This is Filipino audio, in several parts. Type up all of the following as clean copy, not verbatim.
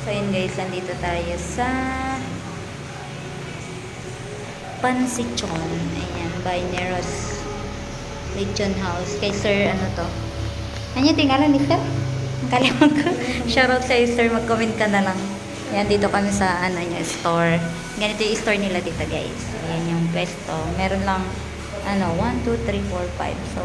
So yun guys, nandito tayo sa Pansitchon. Ayan, by Neros Lechon House. Kay Sir, ano to? Ano tingala ni Sir? Ang kalimang ko. Shoutout sa Sir, mag-comment ka na lang. Ayan, dito kami sa ano niya, store. Ganito yung store nila dito guys. Ayan yung pwesto. Meron lang ano, 1, 2, 3, 4, 5. So,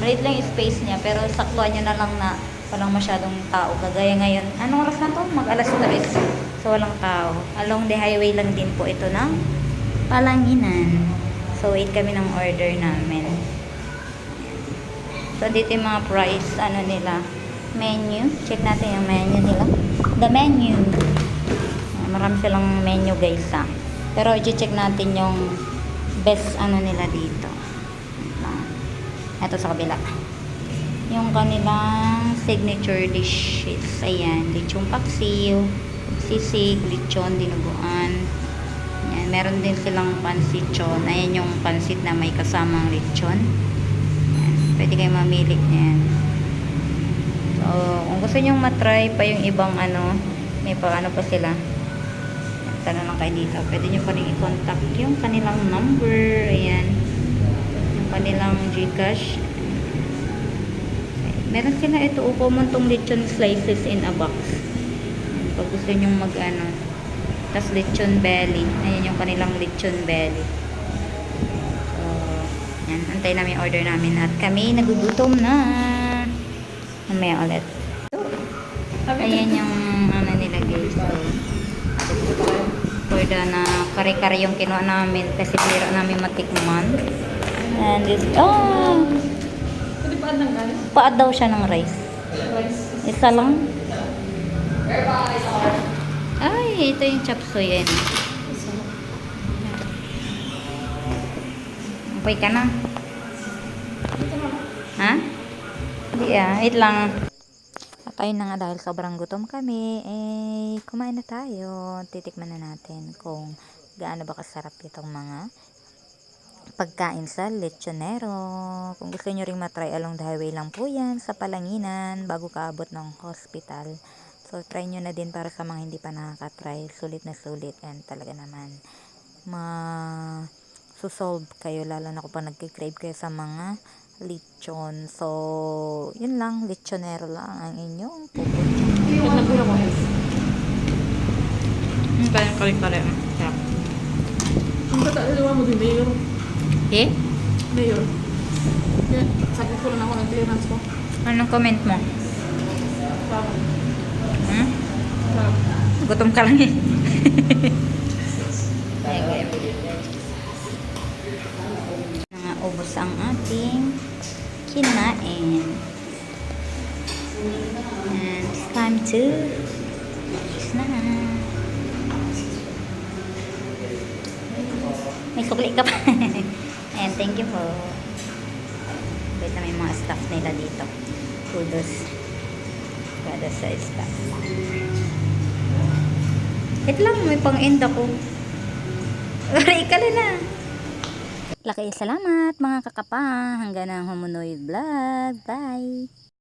maliit lang yung space niya. Pero saktuan nyo na lang na walang masyadong tao. Kagaya ngayon. Anong oras na to? Mag-alas 3. So, walang tao. Along the highway lang din po ito ng Palanginan. So, wait kami ng order namin. So, dito yung mga price, ano nila, menu. Check natin yung menu nila. The menu. Marami silang menu guys ha. Pero, i-check natin yung best ano nila dito. Ito sa kabila. Yung kanilang signature dishes. Ayan. Lechong paksiw, sisig, lechon, dinuguan. Ayan. Meron din silang pansitchon. Ayan yung pansit na may kasamang lechon. Ayan. Pwede kayong mamili niyan. So, kung gusto nyo matry pa yung ibang ano, may pa ano pa sila. Tanong lang kayo dito. Pwede nyo pa rin i-contact yung kanilang number. Ayan. Yung kanilang Gcash. Meron sila ito. Common tong lechon slices in a box. Ayan. Pag gusto nyo mag-ano. Tapos lechon belly. Ayan yung kanilang lechon belly. So, ayan. Antay namin yung order namin. At kami nagugutom na. Mamaya ulit. Ayan yung ano nila guys. So, order na kare-kare yung kinuha namin kasi biro namin matikman. And this, paad daw siya ng rice. Isa lang. Ay, ito yung chop suey. Okay ka na? Ha? Hindi wait lang. At ayun na nga, dahil sobrang gutom kami, kumain na tayo. Titikman na natin kung gaano ba kasarap itong mga pagkain sa lechonero. Kung gusto nyo ring matry, along the highway lang po yan sa Palanginan bago kaabot ng hospital. So try nyo na din para sa mga hindi pa nakaka-try. Sulit na sulit. And talaga naman susolve kayo, lalo na kung pa nagkikrave kayo sa mga lechon. So yun lang, lechonero lang ang inyong pupunta. Kaya kare-kare. Ang katalawa mo din, Mayor. Eh? Mayor. Kaya, sabi ko lang ako ng clearance ko. Anong comment mo? Sarap. Hmm? Sarap. Gutom ka lang eh. Okay. Ubos ang ating kinain. And it's time to snack. May sukli ka pa. And thank you po. Wait na may mga staff nila dito. Kudos. Kada sa staff. Wait lang, may pang-end ako. Aray ka na. Laki salamat mga kakapa. Hanggang ang Humunoy Vlog. Bye.